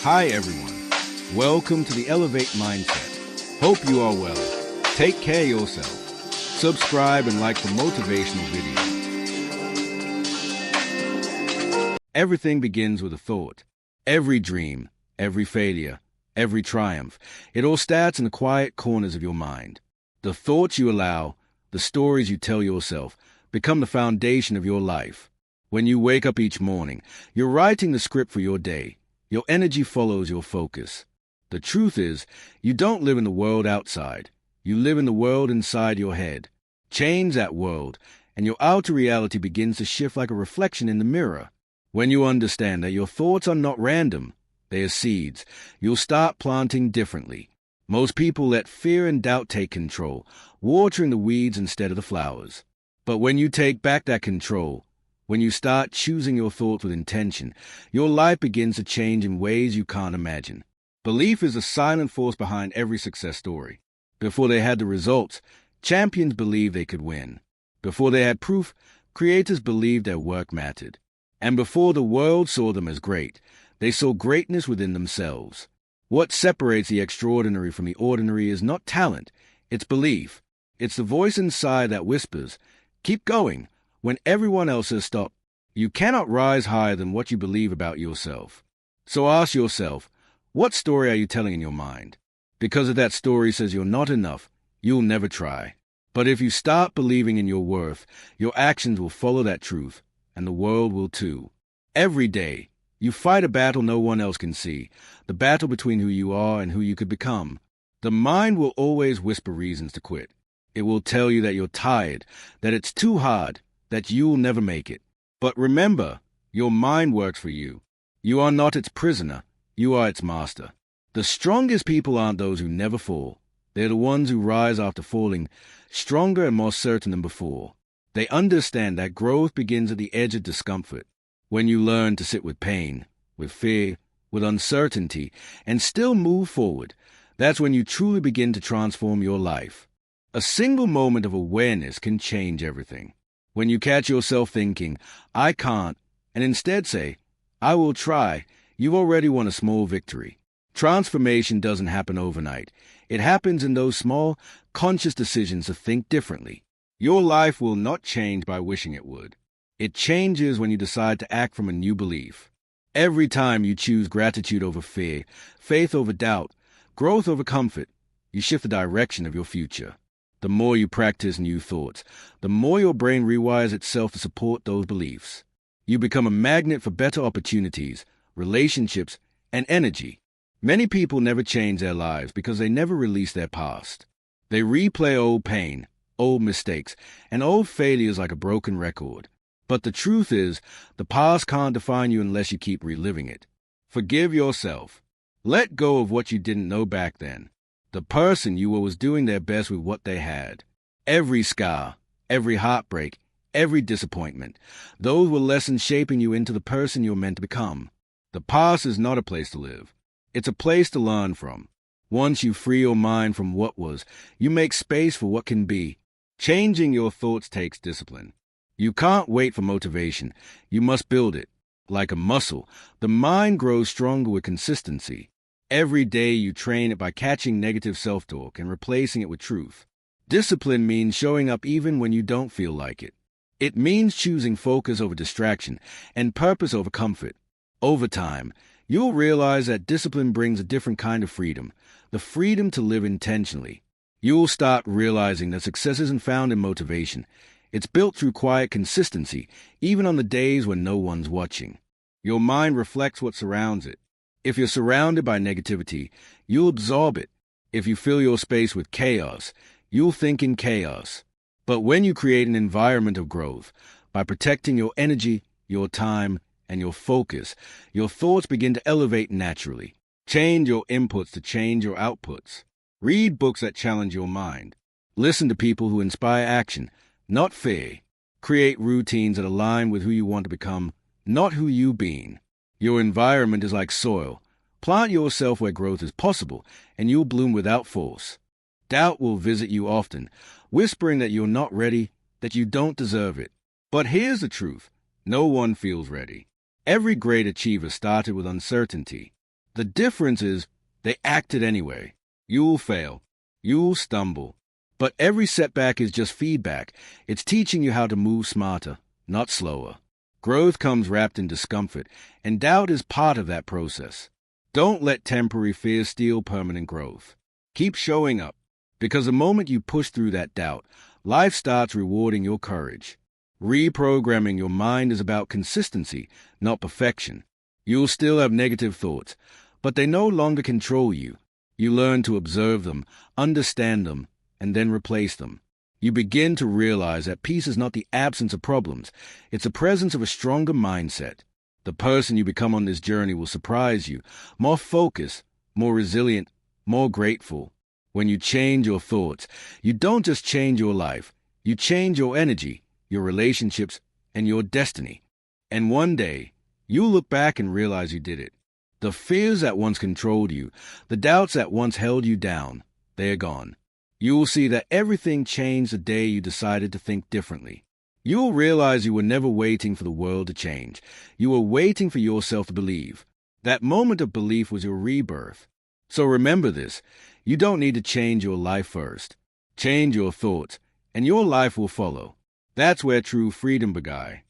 Hi everyone, welcome to the Elevate Mindset. Hope you are well. Take care of yourself. Subscribe and like the motivational video. Everything begins with a thought. Every dream, every failure, every triumph, it all starts in the quiet corners of your mind. The thoughts you allow, the stories you tell yourself, become the foundation of your life. When you wake up each morning, you're writing the script for your day. Your energy follows your focus. The truth is, you don't live in the world outside. You live in the world inside your head. Change that world, and your outer reality begins to shift like a reflection in the mirror. When you understand that your thoughts are not random, they are seeds, you'll start planting differently. Most people let fear and doubt take control, watering the weeds instead of the flowers. But when you take back that control, when you start choosing your thoughts with intention, your life begins to change in ways you can't imagine. Belief is the silent force behind every success story. Before they had the results, champions believed they could win. Before they had proof, creators believed their work mattered. And before the world saw them as great, they saw greatness within themselves. What separates the extraordinary from the ordinary is not talent, it's belief. It's the voice inside that whispers, "Keep going," when everyone else has stopped. You cannot rise higher than what you believe about yourself. So ask yourself, what story are you telling in your mind? Because if that story says you're not enough, you'll never try. But if you start believing in your worth, your actions will follow that truth, and the world will too. Every day, you fight a battle no one else can see, the battle between who you are and who you could become. The mind will always whisper reasons to quit. It will tell you that you're tired, that it's too hard, that you'll never make it. But remember, your mind works for you. You are not its prisoner. You are its master. The strongest people aren't those who never fall. They're the ones who rise after falling, stronger and more certain than before. They understand that growth begins at the edge of discomfort. When you learn to sit with pain, with fear, with uncertainty, and still move forward, that's when you truly begin to transform your life. A single moment of awareness can change everything. When you catch yourself thinking, "I can't," and instead say, "I will try," you've already won a small victory. Transformation doesn't happen overnight. It happens in those small, conscious decisions to think differently. Your life will not change by wishing it would. It changes when you decide to act from a new belief. Every time you choose gratitude over fear, faith over doubt, growth over comfort, you shift the direction of your future. The more you practice new thoughts, the more your brain rewires itself to support those beliefs. You become a magnet for better opportunities, relationships, and energy. Many people never change their lives because they never release their past. They replay old pain, old mistakes, and old failures like a broken record. But the truth is, the past can't define you unless you keep reliving it. Forgive yourself. Let go of what you didn't know back then. The person you were was doing their best with what they had. Every scar, every heartbreak, every disappointment, those were lessons shaping you into the person you're meant to become. The past is not a place to live. It's a place to learn from. Once you free your mind from what was, you make space for what can be. Changing your thoughts takes discipline. You can't wait for motivation. You must build it. Like a muscle, the mind grows stronger with consistency. Every day you train it by catching negative self-talk and replacing it with truth. Discipline means showing up even when you don't feel like it. It means choosing focus over distraction and purpose over comfort. Over time, you'll realize that discipline brings a different kind of freedom, the freedom to live intentionally. You'll start realizing that success isn't found in motivation. It's built through quiet consistency, even on the days when no one's watching. Your mind reflects what surrounds it. If you're surrounded by negativity, you'll absorb it. If you fill your space with chaos, you'll think in chaos. But when you create an environment of growth, by protecting your energy, your time, and your focus, your thoughts begin to elevate naturally. Change your inputs to change your outputs. Read books that challenge your mind. Listen to people who inspire action, not fear. Create routines that align with who you want to become, not who you've been. Your environment is like soil. Plant yourself where growth is possible, and you'll bloom without force. Doubt will visit you often, whispering that you're not ready, that you don't deserve it. But here's the truth. No one feels ready. Every great achiever started with uncertainty. The difference is they acted anyway. You'll fail. You'll stumble. But every setback is just feedback. It's teaching you how to move smarter, not slower. Growth comes wrapped in discomfort, and doubt is part of that process. Don't let temporary fear steal permanent growth. Keep showing up, because the moment you push through that doubt, life starts rewarding your courage. Reprogramming your mind is about consistency, not perfection. You'll still have negative thoughts, but they no longer control you. You learn to observe them, understand them, and then replace them. You begin to realize that peace is not the absence of problems. It's the presence of a stronger mindset. The person you become on this journey will surprise you. More focused, more resilient, more grateful. When you change your thoughts, you don't just change your life. You change your energy, your relationships, and your destiny. And one day, you'll look back and realize you did it. The fears that once controlled you, the doubts that once held you down, they're gone. You will see that everything changed the day you decided to think differently. You will realize you were never waiting for the world to change. You were waiting for yourself to believe. That moment of belief was your rebirth. So remember this. You don't need to change your life first. Change your thoughts, and your life will follow. That's where true freedom began.